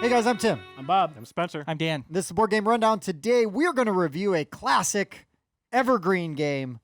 Hey guys, I'm Tim. I'm Bob. I'm Spencer. I'm Dan. This is Board Game Rundown. Today we are going to review a classic evergreen game.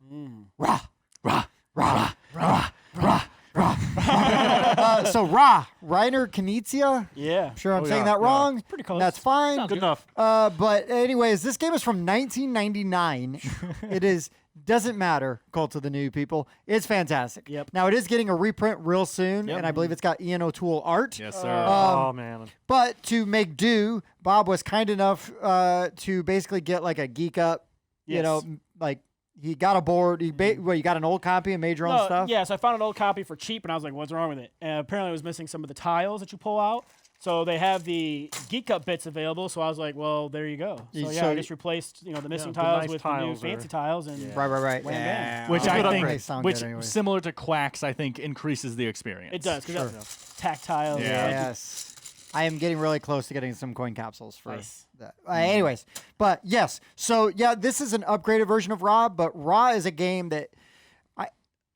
Rah, rah, rah, rah, rah, rah. So Ra, Reiner Knizia. Yeah. Sure I'm saying that wrong. Pretty close. That's fine. Sounds Good enough. But anyways, this game is from 1999. It is, doesn't matter, Cult of the New People. It's fantastic. Yep. Now it is getting a reprint real soon, and I believe it's got Ian O'Toole art. Yes, sir. Oh, man. But to make do, Bob was kind enough to basically get like a geek up, you know, like he got a board. He you got an old copy and made your own stuff? Yeah, so I found an old copy for cheap, and I was like, what's wrong with it? And apparently it was missing some of the tiles that you pull out. So they have the geek up bits available, so I was like, well, there you go. So yeah, I just replaced the missing the tiles nice with tiles the new fancy tiles. And Right. Wham, bam. Which Oh, I good think, upgrade. Sound which good anyways. similar to Quacks, I think increases the experience. It does, because that's tactile. Yeah. Yes. I am getting really close to getting some coin capsules for Nice. that. Anyways, but yes. So yeah, this is an upgraded version of Ra, but Ra is a game that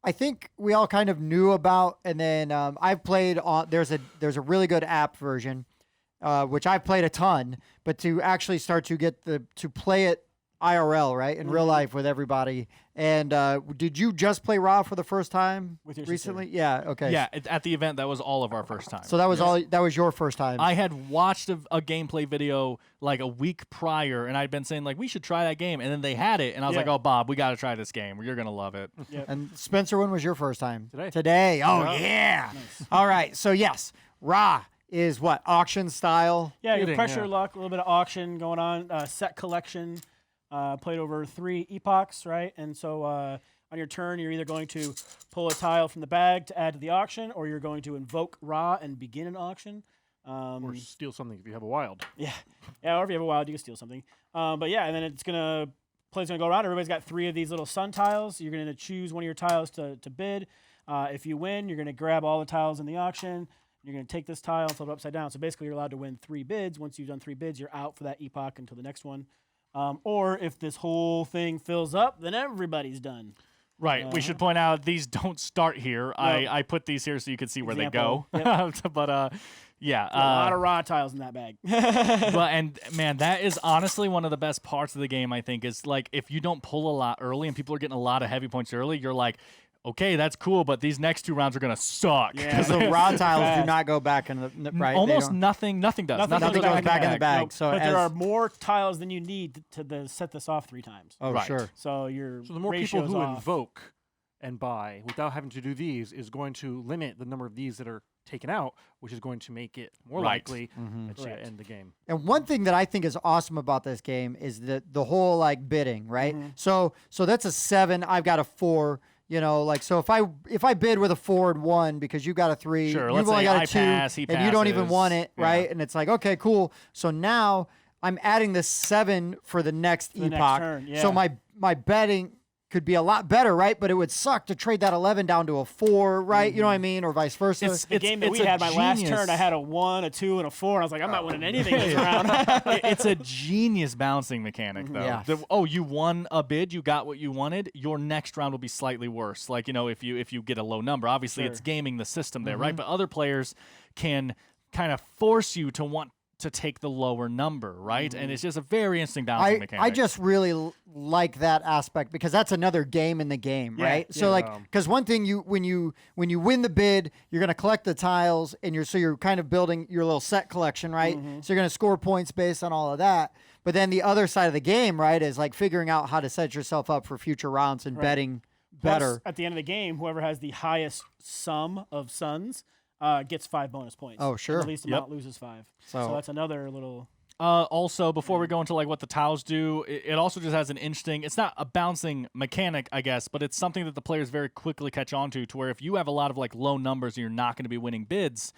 I think we all kind of knew about, and then I've played on. There's a really good app version, which I've played a ton. But to actually start to get to play it IRL, right, in real life with everybody. And did you just play Ra for the first time With your recently? Yeah. Okay. Yeah, at the event, that was all of our first time. So that was all. That was your first time. I had watched a gameplay video like a week prior, and I'd been saying like we should try that game, and then they had it, and I was like, oh Bob, we got to try this game. You're gonna love it. And Spencer, when was your first time? Today. Oh yeah. Nice. All right. So yes, Ra is what, auction style. Yeah, your Shooting, pressure yeah. luck, a little bit of auction going on, set collection, played over 3 epochs, right? And so on your turn, you're either going to pull a tile from the bag to add to the auction, or you're going to invoke Ra and begin an auction. Or steal something if you have a wild. Yeah, or if you have a wild, you can steal something. But yeah, and then play's gonna go around. Everybody's got 3 of these little sun tiles. You're gonna choose one of your tiles to bid. If you win, you're gonna grab all the tiles in the auction. You're gonna take this tile and flip it upside down. So basically, you're allowed to win 3 bids. Once you've done 3 bids, you're out for that epoch until the next one. Or if this whole thing fills up, then everybody's done. Right. We should point out these don't start here. I put these here so you can see where they go. But yeah, a lot of raw tiles in that bag. and man, that is honestly one of the best parts of the game. I think is like if you don't pull a lot early and people are getting a lot of heavy points early, you're like, okay, that's cool, but these next 2 rounds are gonna suck. Yeah. So Ra tiles do not go back in the right. Almost nothing. Nothing does. Nothing goes back in the bag. Nope. So but there are more tiles than you need to set this off 3 times. Oh Right. sure. So So the more people who invoke and buy without having to do these is going to limit the number of these that are taken out, which is going to make it more likely that you end the game. And one thing that I think is awesome about this game is the whole like bidding, right? So that's a 7. I've got a 4. Like so if I bid with a 4 and 1 because you got a 3, Sure, you've let's only say got I a 2, pass, he and you don't even passes. want it, Yeah. right? And it's like, okay, cool. So now I'm adding this 7 for the next the epoch. next turn, yeah. So my betting could be a lot better, right? But it would suck to trade that 11 down to a 4, right? You know what I mean? Or vice versa. The game that we had, my last turn, I had a 1, a 2, and a 4, and I was like, I'm not winning anything this round. It's a genius balancing mechanic, though. Yeah. You won a bid, you got what you wanted. Your next round will be slightly worse. Like if you get a low number, obviously it's gaming the system there, right? But other players can kind of force you to want to take the lower number, right? And it's just a very interesting balancing mechanic. I just really like that aspect because that's another game in the game, right? So because one thing when you win the bid, you're gonna collect the tiles and you're kind of building your little set collection, right? So you're gonna score points based on all of that. But then the other side of the game, right, is like figuring out how to set yourself up for future rounds and betting better. Plus, at the end of the game, whoever has the highest sum of suns gets 5 bonus points. Oh, sure. And the least amount loses 5. So that's another little. Also, before we go into like what the tiles do, it also just has an interesting. It's not a bouncing mechanic, I guess, but it's something that the players very quickly catch on to where if you have a lot of like low numbers and you're not going to be winning bids,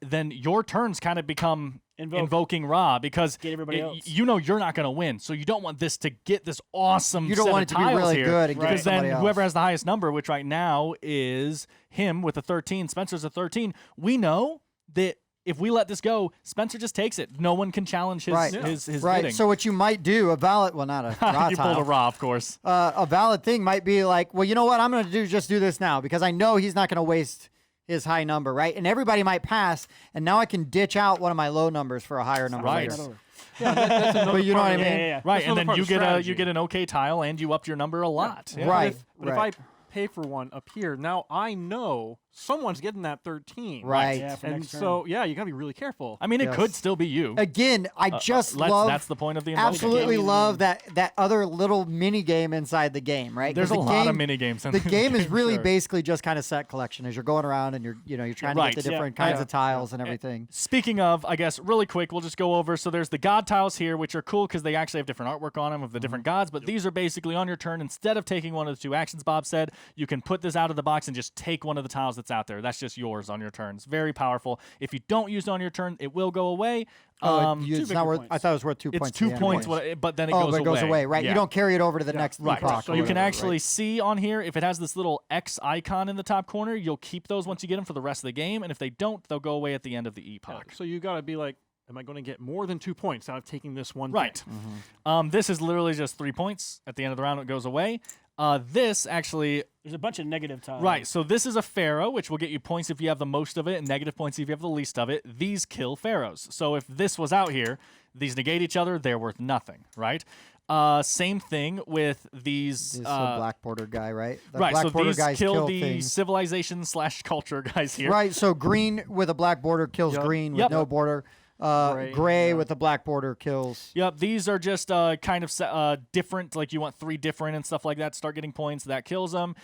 then your turns kind of become invoking Ra because Get everybody else. you're not going to win, so you don't want this to get this awesome. You don't set want of it to be tiles really here, good and get because then somebody else. whoever has the highest number, which right now is him with a 13, Spencer's a 13. We know that if we let this go, Spencer just takes it. No one can challenge his his right. bidding. So what you might do, not a Ra you tile. pulled a Ra, of course. A valid thing might be like, well, you know what? I'm going to just do this now because I know he's not going to waste his high number, right? And everybody might pass, and now I can ditch out one of my low numbers for a higher number Right. later. Yeah, that's another But you know what I part of mean? it. Yeah. Right, and another then part you of get strategy. you get an okay tile, and you upped your number a lot. Yeah. Right. But if I pay for one up here, now I know someone's getting that 13. Right. Yeah, for And next turn. so, yeah, you got to be really careful. I mean, it Yes. could still be you. Again, I just love. That's the point of the invoke. absolutely game. love that other little mini game inside the game, right? 'Cause There's a the lot of game- mini games. In The this game is really sure. basically just kind of set collection as you're going around and you're trying to Right. get the Yeah. different kinds Yeah. of tiles and everything. Speaking of, I guess really quick, we'll just go over. So there's the god tiles here, which are cool because they actually have different artwork on them of the different gods. But these are basically on your turn. Instead of taking one of the two actions Bob said, you can put this out of the box and just take one of the tiles that's out there. That's just yours on your turn. It's very powerful. If you don't use it on your turn, it will go away. It's not worth. points. I thought it was worth 2 It's points. 2 at the end. points, but then it Oh, goes but it goes away, right? Yeah. You don't carry it over to the next Right. epoch. So or you can whatever, actually right? see on here if it has this little X icon in the top corner, you'll keep those once you get them for the rest of the game. And if they don't, they'll go away at the end of the Yeah, epoch. so you got to be like, am I going to get more than 2 points out of taking this one Right. thing? This is literally just 3 points. At the end of the round, it goes away. This actually, There's a bunch of negative tiles. right, so this is a pharaoh, which will get you points if you have the most of it, and negative points if you have the least of it. These kill pharaohs. So if this was out here, these negate each other, they're worth nothing, right? Same thing with these. This black border guy, right? The Right, black so border these guys kill the things. civilization/culture guys here. Right, so green with a black border kills Yep. green with Yep. no border. Gray, Gray yeah. with a black border kills. Yep, these are just kind of different, like you want 3 different and stuff like that to start getting points. That kills them.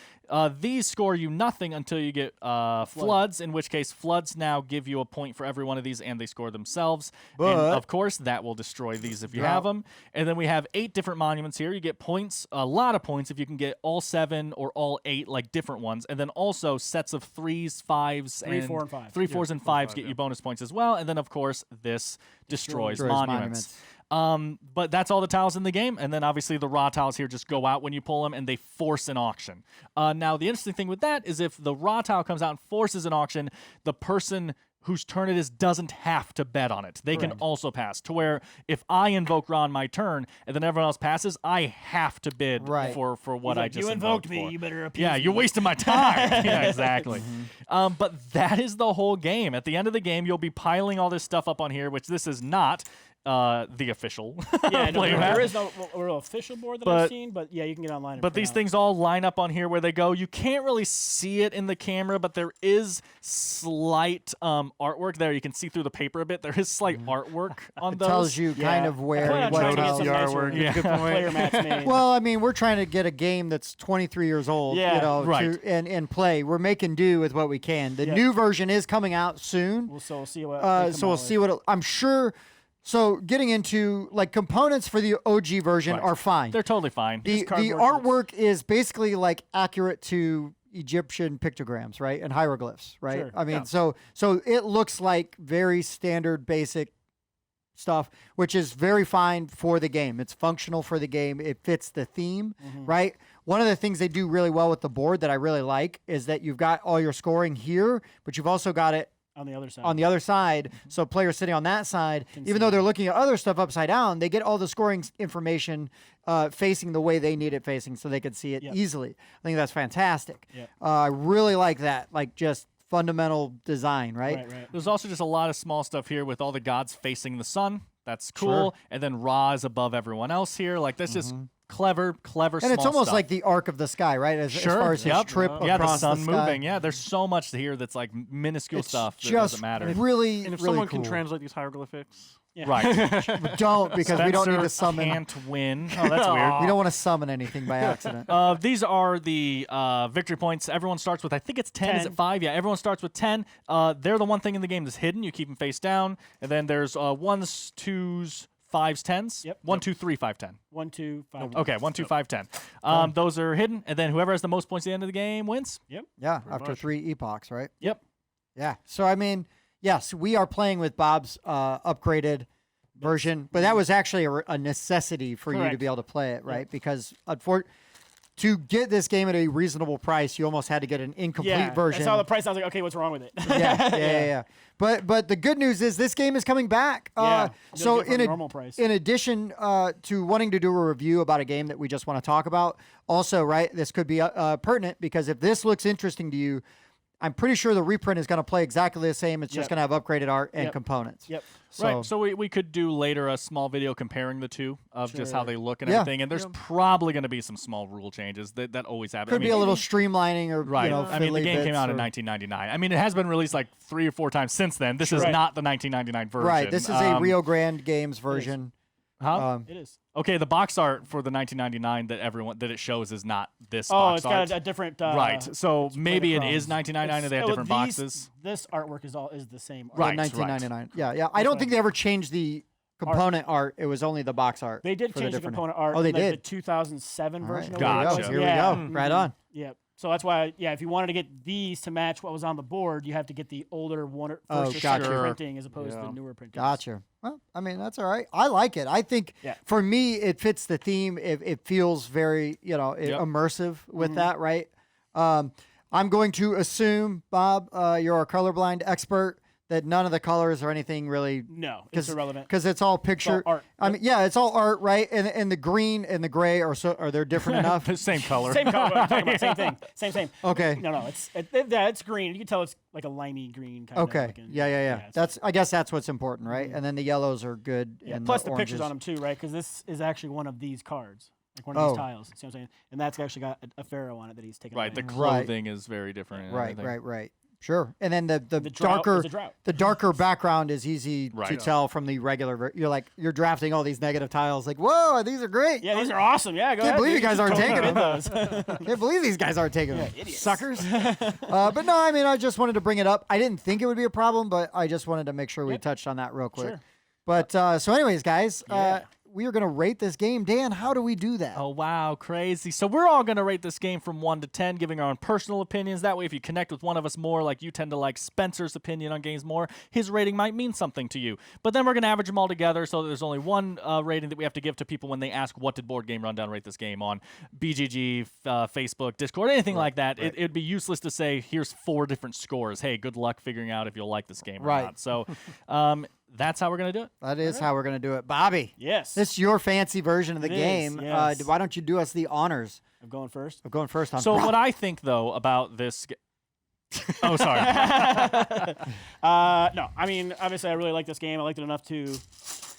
These score you nothing until you get floods, in which case floods now give you a point for every one of these, and they score themselves. And But- of course, that will destroy these if you Yeah. have them. And then we have 8 different monuments here. You get points, a lot of points, if you can get all 7 or all 8, like different ones. And then also sets of 3s, 5s, 3, and 4, and 5. 3, 4s, and 5s get yeah. you bonus points as well. And then, of course, this destroys Destroys monuments. But that's all the tiles in the game, and then obviously the raw tiles here just go out when you pull them, and they force an auction. Now, the interesting thing with that is if the raw tile comes out and forces an auction, the person whose turn it is doesn't have to bet on it. They can also pass, to where if I invoke raw on my turn, and then everyone else passes, I have to bid Right. for what He's I like, just you invoked invoked me. for. You better appease Yeah, me. you're wasting my time. Yeah, exactly. But that is the whole game. At the end of the game, you'll be piling all this stuff up on here, which this is not the official Yeah, no, player there map. is no real official board that But- I've seen, but yeah, you can get online. And But print these out. things all line up on here where they go. You can't really see it in the camera, but there is slight artwork there. You can see through the paper a bit. There is slight artwork on It those. tells you kind of I where plan on what trying to get tiles. some the nicer artwork. Yeah. Good point. player mats made. Well, I mean, we're trying to get a game that's 23 years old, Yeah, you know, right. and play. We're making do with what we can. The Yeah. new version is coming out soon. we'll see what. So we'll see what I'm sure. So getting into like components for the OG version Right. are fine. They're totally fine. the cardboard artwork is basically like accurate to Egyptian pictograms, right, and hieroglyphs, right? Sure. I mean, Yeah. so it looks like very standard, basic stuff, which is very fine for the game. It's functional for the game. It fits the theme, right? One of the things they do really well with the board that I really like is that you've got all your scoring here, but you've also got it on the other side. on the other side. So players sitting on that side, even see though they're looking at other stuff upside down, they get all the scoring information facing the way they need it facing so they can see it Yep. easily. I think that's fantastic. Yep. I really like that, like just fundamental design, right? right. There's also just a lot of small stuff here with all the gods facing the sun. That's cool. And then Ra is above everyone else here. Like that's just clever And it's small almost stuff. like the arc of the sky, right? As far as his Yep. trip yeah, the across sun sky. moving. Yeah, there's so much here that's like minuscule It's stuff that just doesn't matter. really, And if really someone cool. can translate these hieroglyphics, Yeah. Right. Don't, because we don't need to Spencer summon. can't win. Oh, that's weird. We don't want to summon anything by accident. These are the victory points. Everyone starts with, I think it's 10. Is 10. it 5? Yeah, everyone starts with 10. They're the one thing in the game that's hidden. You keep them face down. And then there's 1s, 2s, 5s, 10s. Yep. 1, 2, 3, 5, 10. 1, 2, 5. Okay, 1, 2, 5, 10. Those are hidden. And then whoever has the most points at the end of the game wins. Yeah, after 3 epochs, right? Yep. Yeah. So I mean, yes, we are playing with Bob's upgraded version, but that was actually a necessity for you to Correct. be able to play it, right? Because to get this game at a reasonable price, you almost had to get an incomplete Yeah. version. I saw the price. I was like, okay, what's wrong with it? yeah. But the good news is this game is coming back. Yeah, So you'll get it for in normal price. in addition to wanting to do a review about a game that we just want to talk about, also right, this could be pertinent because if this looks interesting to you, I'm pretty sure the reprint is going to play exactly the same. It's just going to have upgraded art and components. Yep. So, Right. So we could do later a small video comparing the two of just how they look and Yeah. everything. And there's probably going to be some small rule changes that always happen. could be a little streamlining or Right. I mean, the game came out in 1999. I mean, it has been released like 3 or 4 times since then. This is not the 1999 version. Right. This is a Rio Grande Games version. Huh? It is. Okay, the box art for the 1999 that it shows is not this Oh, box it's art. got a different. Right. So maybe it across. is 1999 and they have different boxes. This artwork is the same. Art. Right. 1999. Yeah. I don't think they ever changed the component art. It was only the box art. They did change the component art. Oh, they in, like, did. The 2007 version. Of Gotcha. it. Here we go. Right on. Yeah. So that's why, if you wanted to get these to match what was on the board, you have to get the older first or second gotcha. printing as opposed to the newer printings. Gotcha. Well, I mean, that's all right. I like it. I think for me, it fits the theme. It feels very, immersive with that, right? I'm going to assume, Bob, you're a colorblind expert, that none of the colors or anything really. No, it's irrelevant. Because it's all picture. It's all art. I mean, it's all art, right? And the green and the gray are they different enough? The same color. Same color. What I'm talking about. Same thing. Same. Okay. No. It's green. You can tell it's like a limey green kind of. Okay. Looking. Yeah. I guess that's what's important, right? And then the yellows are good. Yeah. And Plus the the pictures oranges. on them too, right? Because this is actually one of these cards, like one of these tiles. See what I'm saying? And that's actually got a pharaoh on it that he's taken. Right. away. The clothing is very different. and everything. Right. Sure. And then the drought darker is a drought. the darker background is easy to tell from the regular. You're drafting all these negative tiles. Like, whoa, these are great. Yeah, these are awesome. Yeah, go ahead. Can't believe you guys aren't taking them. those. Can't believe these guys aren't taking them. idiots. Suckers. But no, I mean, I just wanted to bring it up. I didn't think it would be a problem, but I just wanted to make sure we touched on that real quick. Sure. But so anyways, guys, we are going to rate this game. Dan, how do we do that? Oh, wow, crazy. So we're all going to rate this game from 1 to 10, giving our own personal opinions. That way, if you connect with one of us more, like you tend to like Spencer's opinion on games more, his rating might mean something to you. But then we're going to average them all together so that there's only one rating that we have to give to people when they ask, what did Board Game Rundown rate this game on BGG, Facebook, Discord, anything like that. It'd be useless to say, here's 4 different scores. Hey, good luck figuring out if you'll like this game or not. So that's how we're going to do it. That is how we're going to do it. Bobby. Yes. This is your fancy version of the It is, game. yes. Why don't you do us the honors I'm going first. of going first on So what I think, though, about this... Oh, sorry. No, I mean, obviously, I really like this game. I liked it enough to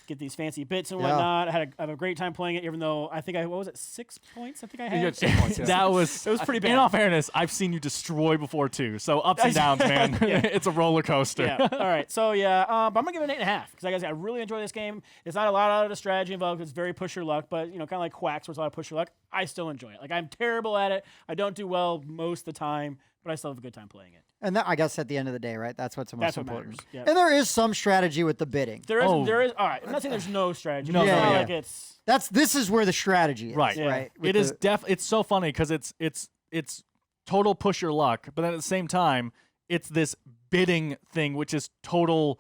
get these fancy bits and whatnot. I had a great time playing it, even though I think what was it, 6 points? I think I had. You had 6 points, yeah. That was It was pretty bad. In all fairness, I've seen you destroy before too. So ups and downs, man. It's a roller coaster. Yeah. All right. So but I'm gonna give it an 8.5 because I really enjoy this game. It's not a lot out of the strategy involved. It's very push your luck, but kind of like Quacks, where it's a lot of push your luck. I still enjoy it. Like I'm terrible at it. I don't do well most of the time, but I still have a good time playing it. And that, I guess at the end of the day, right? That's what's the most That's what important. matters. Yep. And there is some strategy with the bidding. There is. Oh. There is. All right. I'm not saying there's no strategy. No, It's no, not yeah. like it's. This is where the strategy is. Right. Yeah. Right. With It is the- it's so funny because it's total push your luck, but then at the same time, it's this bidding thing, which is total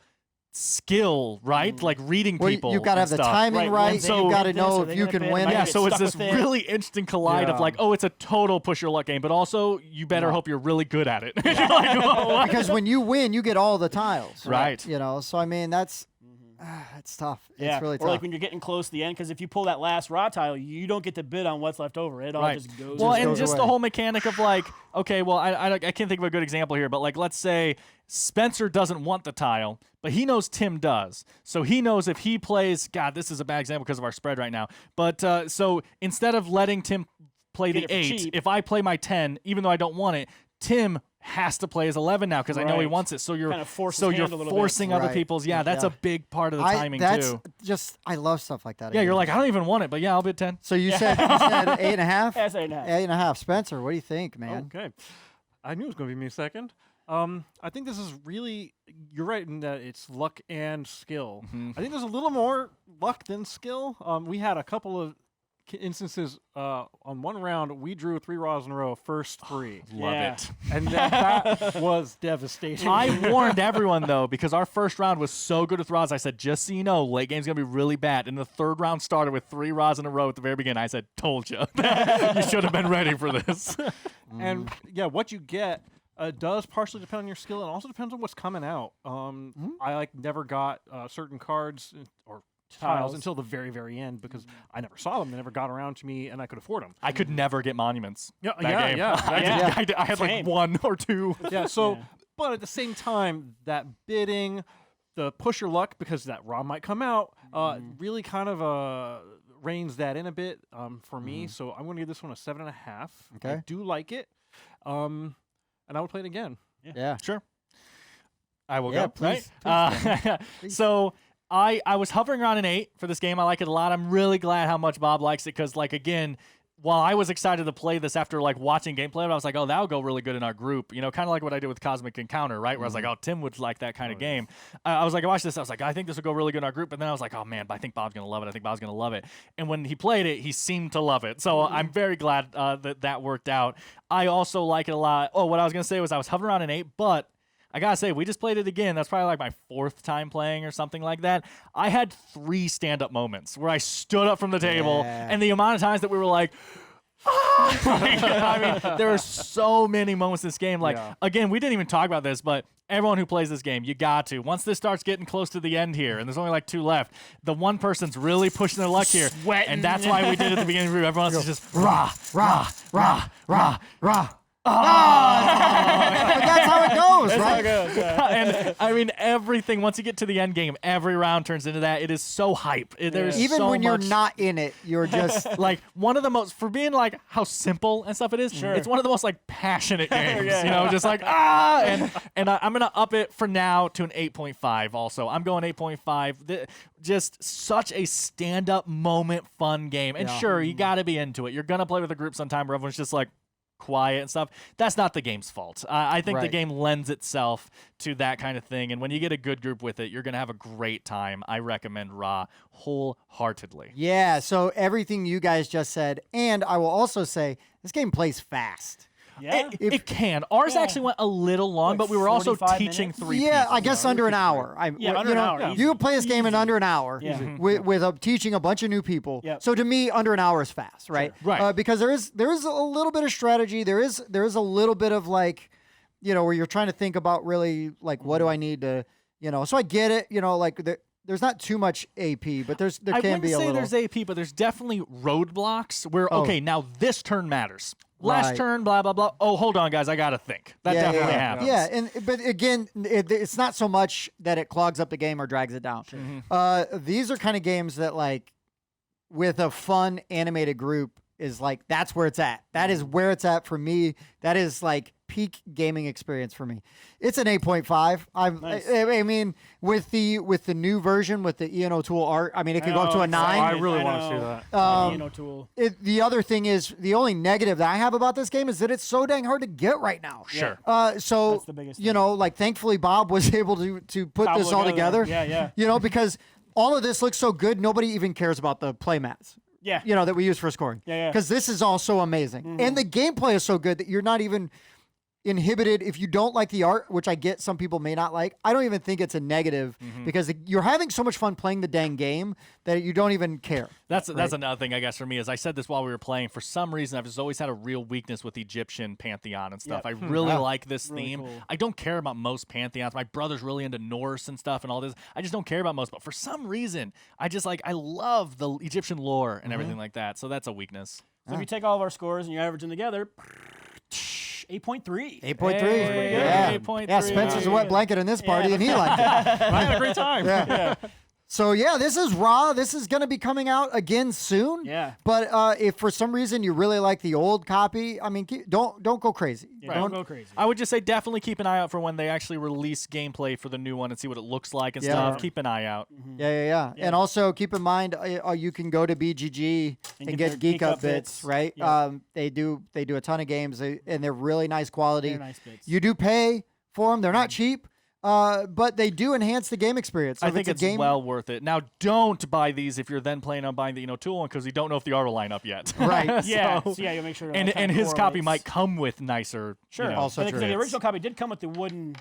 skill, right? Like reading Well, people. you've got to have and the stuff. timing Right, right. once and they you've got to bid this, know are if they you gonna can bid? win Am I it. Yeah, get so it's stuck this with it? really interesting collide of Yeah. like, oh, it's a total push your luck game, but also you better hope you're really good at it. You're like, "Whoa, what?" Because when you win, you get all the tiles. Right. So I mean, it's tough. Yeah, It's really or tough. like when you're getting close to the end, because if you pull that last raw tile, you don't get to bid on what's left over. It all Right. just goes. Well, Just and goes just away. the whole mechanic of like, okay, well, I can't think of a good example here, but like, let's say Spencer doesn't want the tile, but he knows Tim does. So he knows if he plays, God, this is a bad example because of our spread right now. But so instead of letting Tim play Get the it for 8, cheap. if I play my 10, even though I don't want it, Tim has to play his 11 now because I know he Right. wants it. So you're Kinda force so his you're hand a little bit. forcing other Right. people's. Yeah, that's Yeah. a big part of the timing that's too. just I love stuff like that. Yeah, again. you're like, I don't even want it, but yeah, I'll bid 10. So you said 8.5. That's 8.5. 8.5. Spencer, what do you think, man? Okay. I knew it was going to be me second. I think this is really, you're right in that it's luck and skill. I think there's a little more luck than skill. We had a couple of instances on one round, we drew 3 raws in a row, first 3. Love Yeah. it. And that was devastating. I warned everyone though because our first round was so good with rods. I said, just so you know, late game's gonna be really bad. And the third round started with 3 rods in a row at the very beginning. I said, told you, you should have been ready for this. And yeah, what you get does partially depend on your skill, and also depends on what's coming out. I never got certain cards or tiles until the very, very end because I never saw them. They never got around to me, and I could afford them. I could never get monuments. Yeah, that game. I had like Same. 1 or 2. Yeah. So, but at the same time, that bidding, the push your luck because that RAW might come out, really kind of reins that in a bit for me. So I'm going to give this one a 7.5. Okay. I do like it, and I would play it again. Yeah. Sure. I will Yeah, go. please, Right? So I was hovering around an 8 for this game. I like it a lot. I'm really glad how much Bob likes it because, like, again, while I was excited to play this after like watching gameplay, I was like, oh, that'll go really good in our group. You know, kind of like what I did with Cosmic Encounter, right? Where I was like, oh, Tim would like that kind of game. I was like, I watched this. I was like, I think this will go really good in our group. And then I was like, oh, man, but I think Bob's going to love it. I think Bob's going to love it. And when he played it, he seemed to love it. So I'm very glad that worked out. I also like it a lot. Oh, what I was going to say was I was hovering around an 8, but I gotta say, we just played it again. That's probably like my 4th time playing or something like that. I had 3 stand-up moments where I stood up from the table, and the amount of times that we were like, I mean, there are so many moments in this game. Like, again, we didn't even talk about this, but everyone who plays this game, you got to. Once this starts getting close to the end here, and there's only like 2 left, the one person's really pushing their luck here. Sweating. And that's why we did at the beginning of the review. Everyone else is just rah, rah, rah, Rah, rah. But that's how it goes, right? And I mean, everything, once you get to the end game, every round turns into that. It is so hype. There's Even so when you're much, not in it, you're just like one of the most, for being like how simple and stuff it is, it's one of the most like passionate games, you know, just like, and I'm going to up it for now to an 8.5 also. I'm going 8.5. Just such a stand-up moment, fun game. And sure, you got to be into it. You're going to play with a group sometime where everyone's just like, quiet and stuff. That's not the game's fault. I think the game lends itself to that kind of thing, and when you get a good group with it, you're gonna have a great time. I recommend Raw wholeheartedly. Yeah, so everything you guys just said, and I will also say this game plays fast. Yeah. It can. Ours actually went a little long, Like but we were also 45 teaching minutes? 3 Yeah, people. I guess under an hour. under an hour, easy. You can play this game in under an hour Yeah. with teaching a bunch of new people. Yep. So to me, under an hour is fast, right? Sure. Right. Because there is a little bit of strategy. There is a little bit of like, where you're trying to think about really like what do I need to, So I get it. Like there's not too much AP, but there I can wouldn't be a say little. there's AP, but there's definitely roadblocks where, okay, now this turn matters. Last Right. turn, blah, blah, blah. Oh, hold on, guys. I got to think. That definitely happens. Yeah, but again, it's not so much that it clogs up the game or drags it down. These are kind of games that, like, with a fun animated group, is like that's where it's at. That is where it's at for me. That is like peak gaming experience for me. It's an 8.5. Nice. I mean, with the new version with the Ian O'Toole art, I mean, it could go up to a 9. I really want to see that. Ian O'Toole. The other thing is the only negative that I have about this game is that it's so dang hard to get right now. Sure. So That's the biggest thing. like thankfully Bob was able to put Cobble this all together. together. Yeah. Because all of this looks so good, nobody even cares about the play mats. Yeah. That we use for scoring. Yeah. Because this is all so amazing, and the gameplay is so good that you're not even inhibited if you don't like the art, which I get some people may not like. I don't even think it's a negative because you're having so much fun playing the dang game that you don't even care. That's another thing, I guess, for me is I said this while we were playing. For some reason, I've just always had a real weakness with Egyptian pantheon and stuff. Yep. I really like this Really theme. cool. I don't care about most pantheons. My brother's really into Norse and stuff and all this. I just don't care about most. But for some reason, I just I love the Egyptian lore and everything like that. So that's a weakness. So if you take all of our scores and you average them together, 8.3. 8.3. Hey, yeah. 8.3. Yeah, Spencer's a wet blanket in this party, and he liked it. I had a great time. Yeah. So yeah, this is Raw. This is going to be coming out again soon. Yeah. But if for some reason you really like the old copy, I mean, don't go crazy. Yeah, don't go crazy. I would just say definitely keep an eye out for when they actually release gameplay for the new one and see what it looks like and stuff. Keep an eye out. Yeah. And also keep in mind, you can go to BGG and get Geek Up Bits, right? Yeah. They do a ton of games, and they're really nice quality. They're nice bits. You do pay for them; they're not cheap, but they do enhance the game experience. So I think if it's a game, well worth it. Now, don't buy these if you're then planning on buying the Tool one because you don't know if the art will line up yet. Right. Yeah. So- So you'll make sure. and that kind of his copy correlates. might come with nicer. Sure. Also And true. the original copy did come with the wooden,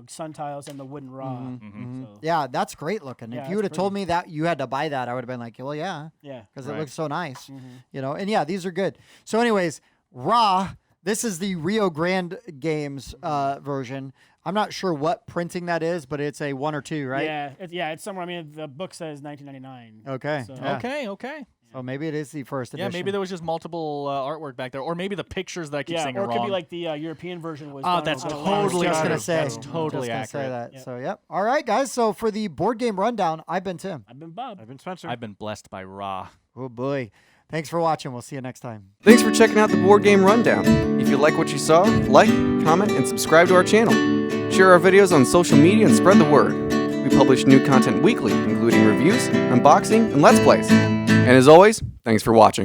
sun tiles and the wooden raw. Mm-hmm. So, yeah, that's great looking. Yeah, If you would have it's told me that you had to buy that, I would have been like, well, yeah, yeah. because it Right. looks so nice, And yeah, these are good. So, anyways, Raw. This is the Rio Grande Games version. I'm not sure what printing that is, but it's a 1 or 2, right? Yeah, it's somewhere. I mean, the book says 1999. Okay. So- Yeah. Okay. So maybe it is the first edition. Yeah, maybe there was just multiple artwork back there, or maybe the pictures that I keep saying or are it wrong. could be like the European version was. Oh, done that's on a I was totally just gonna accurate. say. That's totally just gonna say accurate. that. Yep. So yep. All right, guys. So for the board game rundown, I've been Tim. I've been Bob. I've been Spencer. I've been blessed by Ra. Oh boy. Thanks for watching. We'll see you next time. Thanks for checking out the Board Game Rundown. If you like what you saw, like, comment, and subscribe to our channel. Share our videos on social media and spread the word. We publish new content weekly, including reviews, unboxing, and Let's Plays. And as always, thanks for watching.